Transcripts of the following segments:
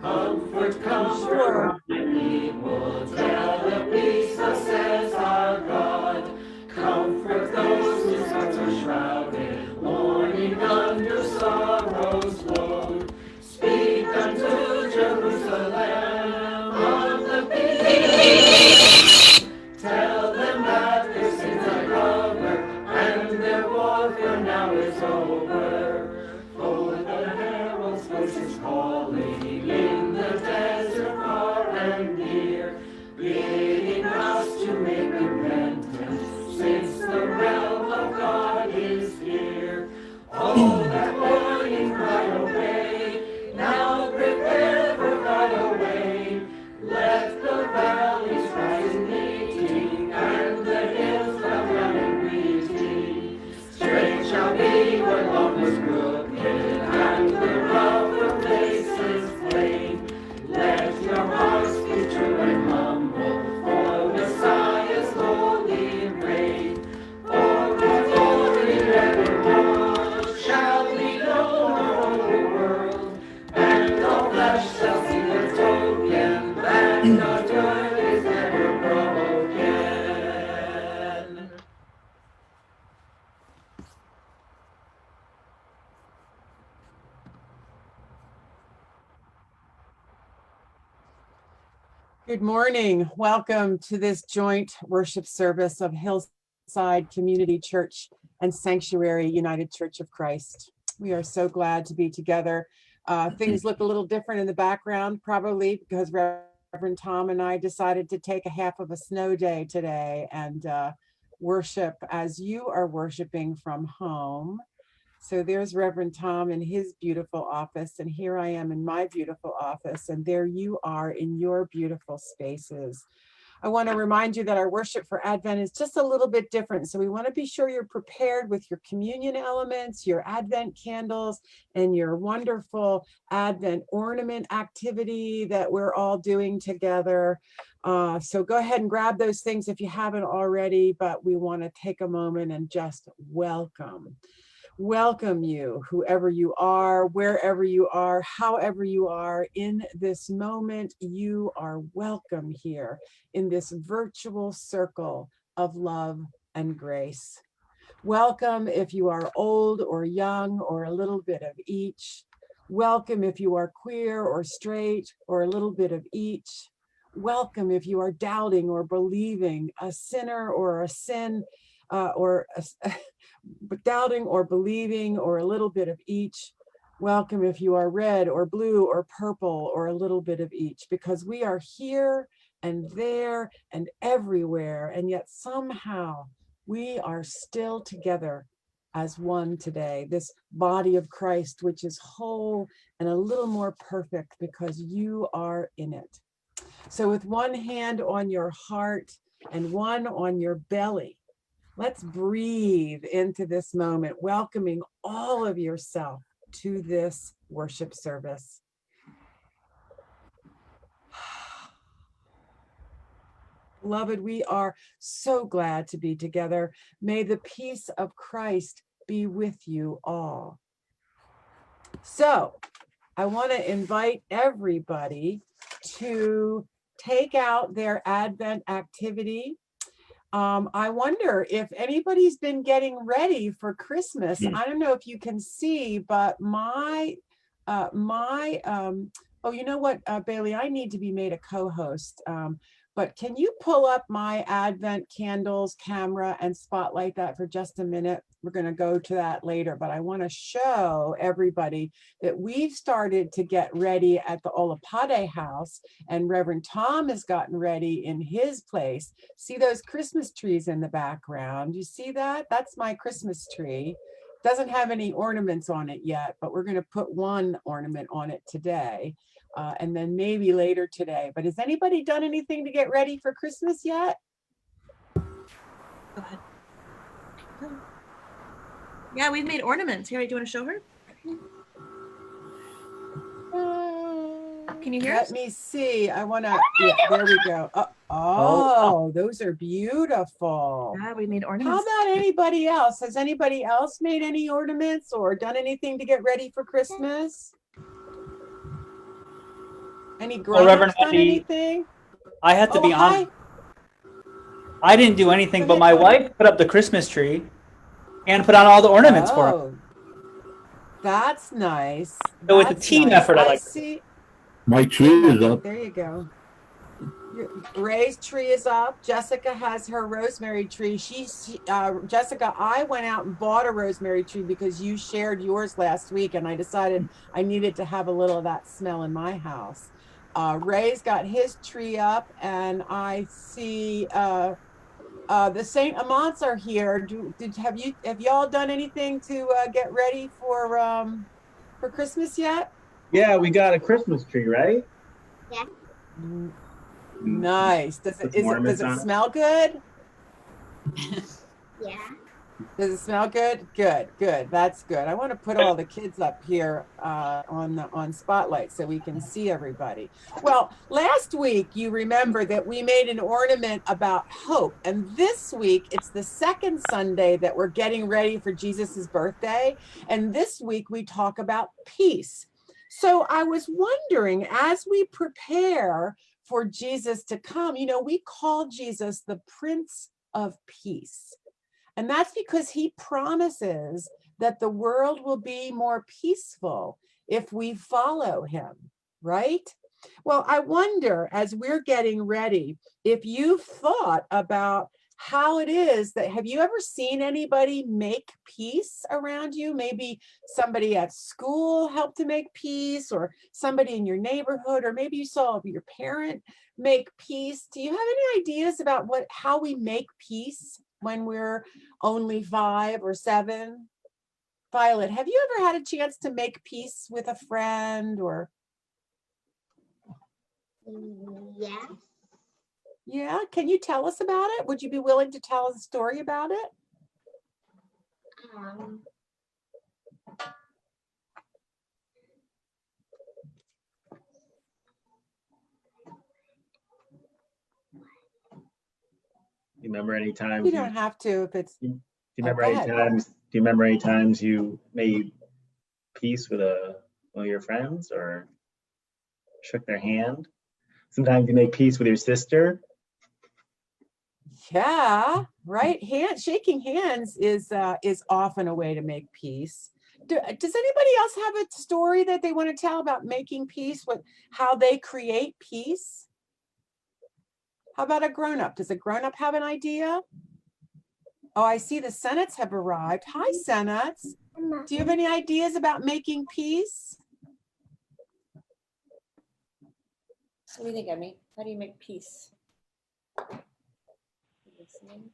Comfort, comfort, we will tell of peace, thus says our God. Comfort those whose hearts are shrouded, mourning under sorrow's load. Speak unto Jerusalem of the peace. Tell them that their sins are covered, and their warfare now is over. Oh, the herald's voice is calling in the desert far and near, bidding us to make repentance, since the realm of God is here. Oh, that warning cry obey, now prepare for God away. Let the valleys rise in meeting, and the hills bow down in greeting. Straight shall be where love was broken, and the rougher places plain. Let your hearts be true and humble, for Messiah's holy reign. For glory evermore shall be known all the world, and all flesh shall see the token that God's word is never broken. Good morning. Welcome to this joint worship service of Hillside Community Church and Sanctuary United Church of Christ. We are so glad to be together. Things look a little different in the background, probably because Reverend Tom and I decided to take a half of a snow day today and worship as you are worshiping from home. So there's Reverend Tom in his beautiful office, and here I am in my beautiful office, and there you are in your beautiful spaces. I want to remind you that our worship for Advent is just a little bit different. So we want to be sure you're prepared with your communion elements, your Advent candles, and your wonderful Advent ornament activity that we're all doing together. So go ahead and grab those things if you haven't already, but we want to take a moment and just welcome you, whoever you are, wherever you are, however you are in this moment. You are welcome here in this virtual circle of love and grace. Welcome if you are old or young or a little bit of each. Welcome if you are queer or straight or a little bit of each. Welcome if you are doubting or believing, a sinner or a sin, doubting or believing or a little bit of each. Welcome if you are red or blue or purple or a little bit of each, because we are here and there and everywhere, and yet somehow we are still together as one today, this body of Christ, which is whole and a little more perfect because you are in it. So with one hand on your heart and one on your belly, let's breathe into this moment, welcoming all of yourself to this worship service. Beloved, we are so glad to be together. May the peace of Christ be with you all. So I want to invite everybody to take out their Advent activity. I wonder if anybody's been getting ready for Christmas. I don't know if you can see, but oh, you know what, Bailey, I need to be made a co-host. But can you pull up my Advent candles camera and spotlight that for just a minute? We're going to go to that later, but I want to show everybody that we've started to get ready at the Olapade house, and Reverend Tom has gotten ready in his place. See those Christmas trees in the background? You see that? That's my Christmas tree. Doesn't have any ornaments on it yet, but we're going to put one ornament on it today. And then maybe later today. But has anybody done anything to get ready for Christmas yet? Go ahead. Yeah, we've made ornaments. Here, do you want to show her? Can you hear us? Let me see. I want to, yeah, there we go. Oh, those are beautiful. Yeah, we made ornaments. How about anybody else? Has anybody else made any ornaments or done anything to get ready for Christmas? Any Well, Reverend grown-ups done Wendy, anything? I have to Oh, be hi. honest. I didn't do anything, Go but ahead, my Tony. wife put up the Christmas tree and put on all the ornaments for us. Oh, that's nice. So it's a That's team nice. effort. I I like. see. My tree Team is effort. up. There you go. Ray's tree is up. Jessica has her rosemary tree. Jessica, I went out and bought a rosemary tree because you shared yours last week, and I decided I needed to have a little of that smell in my house. Ray's got his tree up, and I see the Saint Amants are here. Have y'all done anything to get ready for Christmas yet? Yeah, we got a Christmas tree, right? Nice. Does Put some ornaments it on it. smell good? Yeah. Does it smell good? Good, good. That's good. I want to put all the kids up here on Spotlight so we can see everybody. Well, last week you remember that we made an ornament about hope, and this week it's the second Sunday that we're getting ready for Jesus's birthday, and this week we talk about peace. So I was wondering, as we prepare for Jesus to come, we call Jesus the Prince of Peace. And that's because he promises that the world will be more peaceful if we follow him, right? Well, I wonder, as we're getting ready, if you've thought about how it is that, have you ever seen anybody make peace around you? Maybe somebody at school helped to make peace, or somebody in your neighborhood, or maybe you saw your parent make peace. Do you have any ideas about how we make peace when we're only 5 or 7? Violet, have you ever had a chance to make peace with a friend or? Yeah. Yeah, can you tell us about it? Would you be willing to tell us a story about it? You remember any times You don't have to if it's. do you remember go any ahead. times? Do you remember any times you made peace with one of your friends or shook their hand? Sometimes you make peace with your sister. Yeah, right. Shaking hands is often a way to make peace. Does anybody else have a story that they want to tell about making peace, how they create peace? How about a grown-up? Does a grown-up have an idea? Oh, I see the Senates have arrived. Hi, Senates. Do you have any ideas about making peace? What do you think, Emmy? How do you make peace? Listening?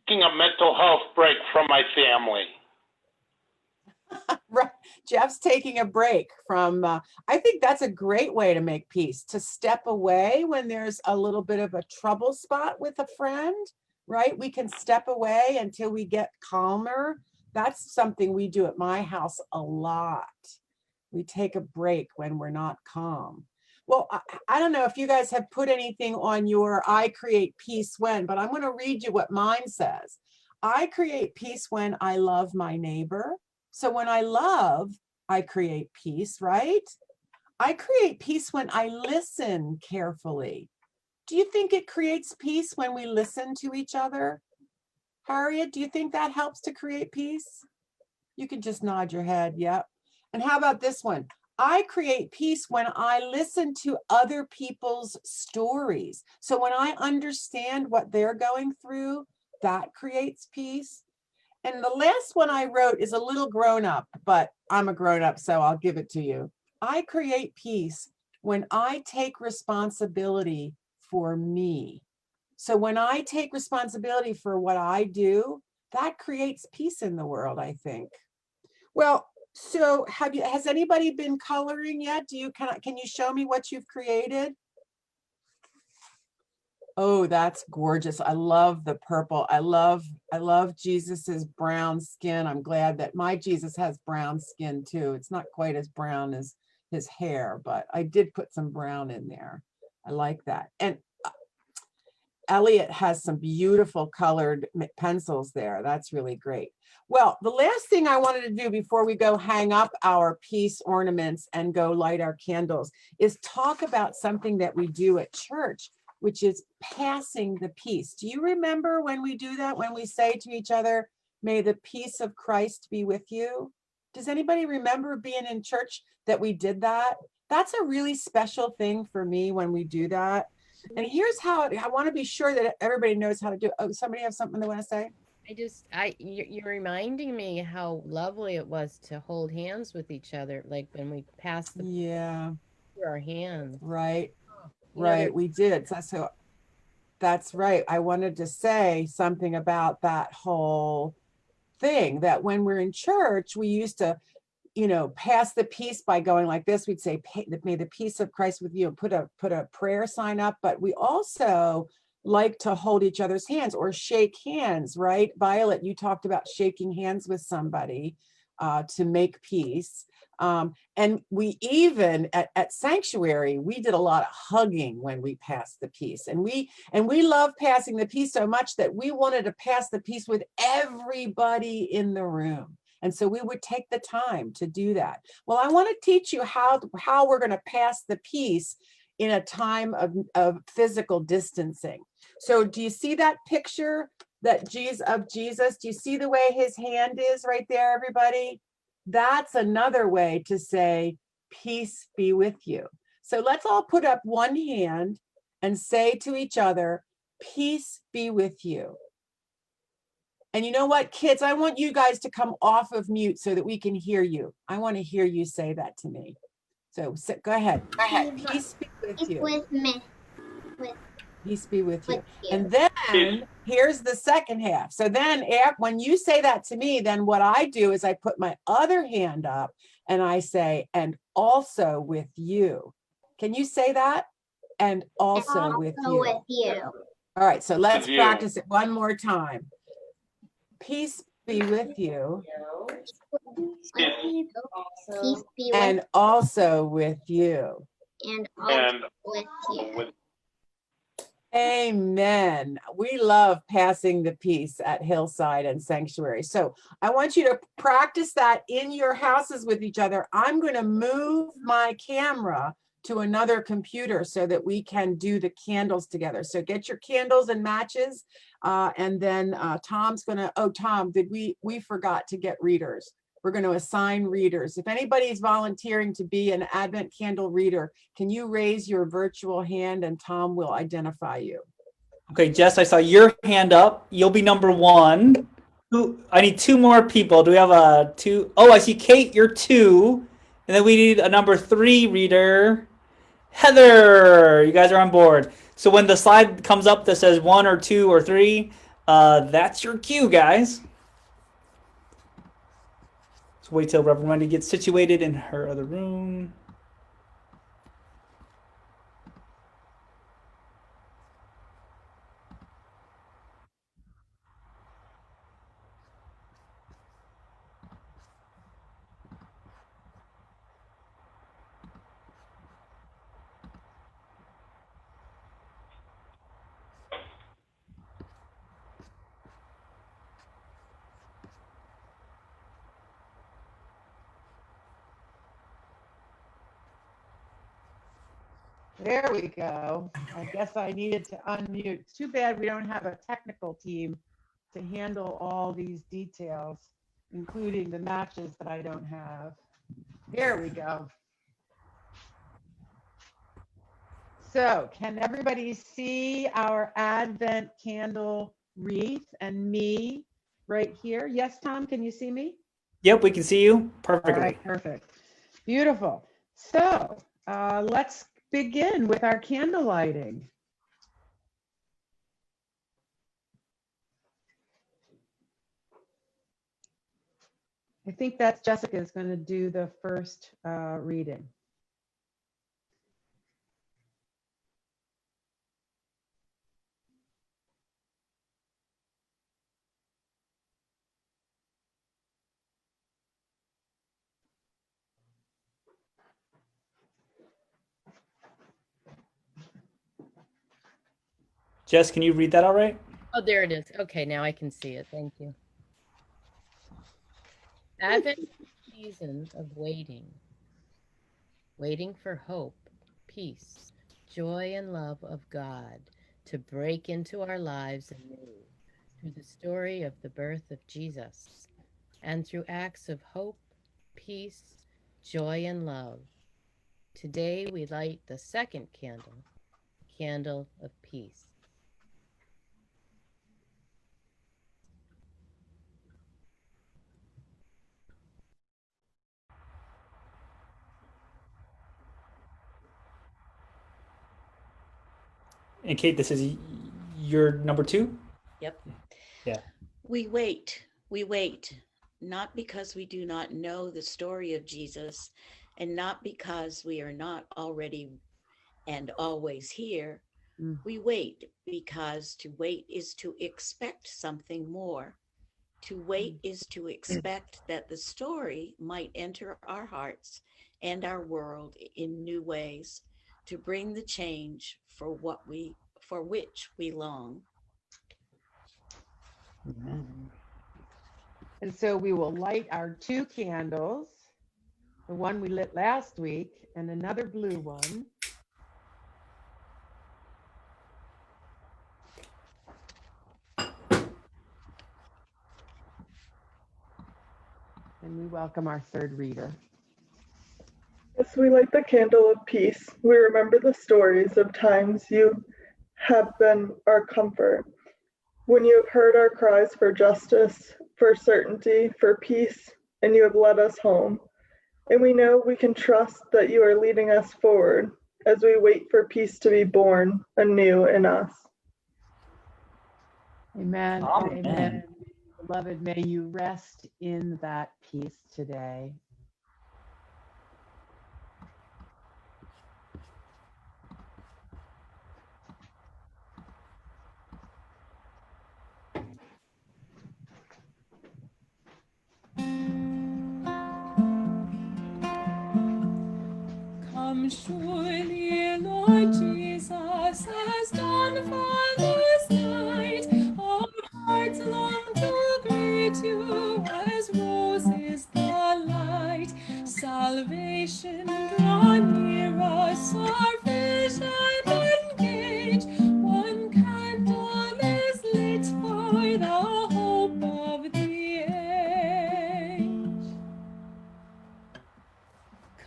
Taking a mental health break from my family. Right. Jeff's taking a break from, I think that's a great way to make peace, to step away when there's a little bit of a trouble spot with a friend, right? We can step away until we get calmer. That's something we do at my house a lot. We take a break when we're not calm. Well, I don't know if you guys have put anything on your I create peace when, but I'm going to read you what mine says. I create peace when I love my neighbor. So when I love, I create peace, right? I create peace when I listen carefully. Do you think it creates peace when we listen to each other? Harriet, do you think that helps to create peace? You can just nod your head, yep. And how about this one? I create peace when I listen to other people's stories. So when I understand what they're going through, that creates peace. And the last one I wrote is a little grown up, but I'm a grown up, so I'll give it to you. I create peace when I take responsibility for me. So when I take responsibility for what I do, that creates peace in the world, I think. Well, so has anybody been coloring yet? Can you show me what you've created? Oh, that's gorgeous. I love the purple. I love Jesus's brown skin. I'm glad that my Jesus has brown skin too. It's not quite as brown as his hair, but I did put some brown in there. I like that. And Elliot has some beautiful colored pencils there. That's really great. Well, the last thing I wanted to do before we go hang up our peace ornaments and go light our candles is talk about something that we do at church, which is passing the peace. Do you remember when we do that, when we say to each other, may the peace of Christ be with you? Does anybody remember being in church that we did that? That's a really special thing for me when we do that. And here's how I want to be sure that everybody knows how to do it. Oh, somebody have something they want to say? You're reminding me how lovely it was to hold hands with each other, like when we passed the Yeah, through our hands. right, You know, right. We did. So that's right. I wanted to say something about that whole thing, that when we're in church, we used to, pass the peace by going like this. We'd say, may the peace of Christ with you, and put a prayer sign up. But we also like to hold each other's hands or shake hands, right? Violet, you talked about shaking hands with somebody to make peace. And we even at Sanctuary, we did a lot of hugging when we passed the peace. And we love passing the peace so much that we wanted to pass the peace with everybody in the room. And so we would take the time to do that. Well, I want to teach you how we're going to pass the peace in a time of physical distancing. So do you see that picture of Jesus? Do you see the way his hand is right there, everybody? That's another way to say, peace be with you. So let's all put up one hand and say to each other, peace be with you. And you know what, kids, I want you guys to come off of mute so that we can hear you. I want to hear you say that to me. So go ahead. Peace be with you. With me. Peace be with you. With you. And then here's the second half. So then when you say that to me, then what I do is I put my other hand up and I say, and also with you. Can you say that? And also with you. With you. All right, so let's With you. practice it one more time. Peace be with you. Peace be with And also with you. and also And with you. with Amen. We love passing the peace at Hillside and Sanctuary. So I want you to practice that in your houses with each other. I'm going to move my camera to another computer so that we can do the candles together. So get your candles and matches. And then Tom's going to, Tom, we forgot to get readers. We're going to assign readers. If anybody's volunteering to be an Advent candle reader, can you raise your virtual hand and Tom will identify you? Okay, Jess, I saw your hand up. You'll be number one. I need two more people. Do we have two? Oh, I see Kate, you're two. And then we need a number 3 reader. Heather, you guys are on board. So when the slide comes up that says 1 or 2 or 3, that's your cue, guys. Let's wait till Reverend Wendy gets situated in her other room. There we go. I guess I needed to unmute. It's too bad we don't have a technical team to handle all these details, including the matches that I don't have. There we go. So can everybody see our Advent candle wreath and me right here? Yes, Tom, can you see me? Yep, we can see you perfectly. All right, perfect. Beautiful. So let's begin with our candle lighting. I think that's Jessica is going to do the first reading. Jess, can you read that all right? Oh, there it is. Okay, now I can see it. Thank you. Advent is a season of waiting, waiting for hope, peace, joy, and love of God to break into our lives anew through the story of the birth of Jesus and through acts of hope, peace, joy, and love. Today we light the second candle, candle of peace. And Kate, this is your number 2? Yep. Yeah. We wait, not because we do not know the story of Jesus, and not because we are not already and always here. Mm. We wait because to wait is to expect something more. To wait is to expect that the story might enter our hearts and our world in new ways, to bring the change for which we long. And so we will light our 2 candles, the one we lit last week and another blue one. And we welcome our 3rd reader. As we light the candle of peace, we remember the stories of times you have been our comfort, when you have heard our cries for justice, for certainty, for peace, and you have led us home. And we know we can trust that you are leading us forward as we wait for peace to be born anew in us. Amen. Amen. Amen. Beloved, may you rest in that peace today. Come surely, Lord Jesus has done for this night. Our hearts long to greet you as roses the light. Salvation draw near us, our vision engage. One candle is lit for the hope of the age.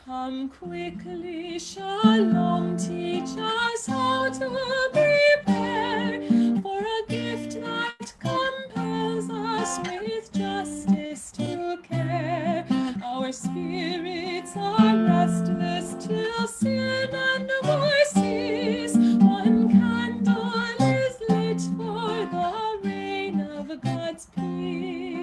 Come quickly, Shalom, teach us how to prepare for a gift that compels us with justice to care. Our spirits are restless till sin and war cease. One candle is lit for the reign of God's peace.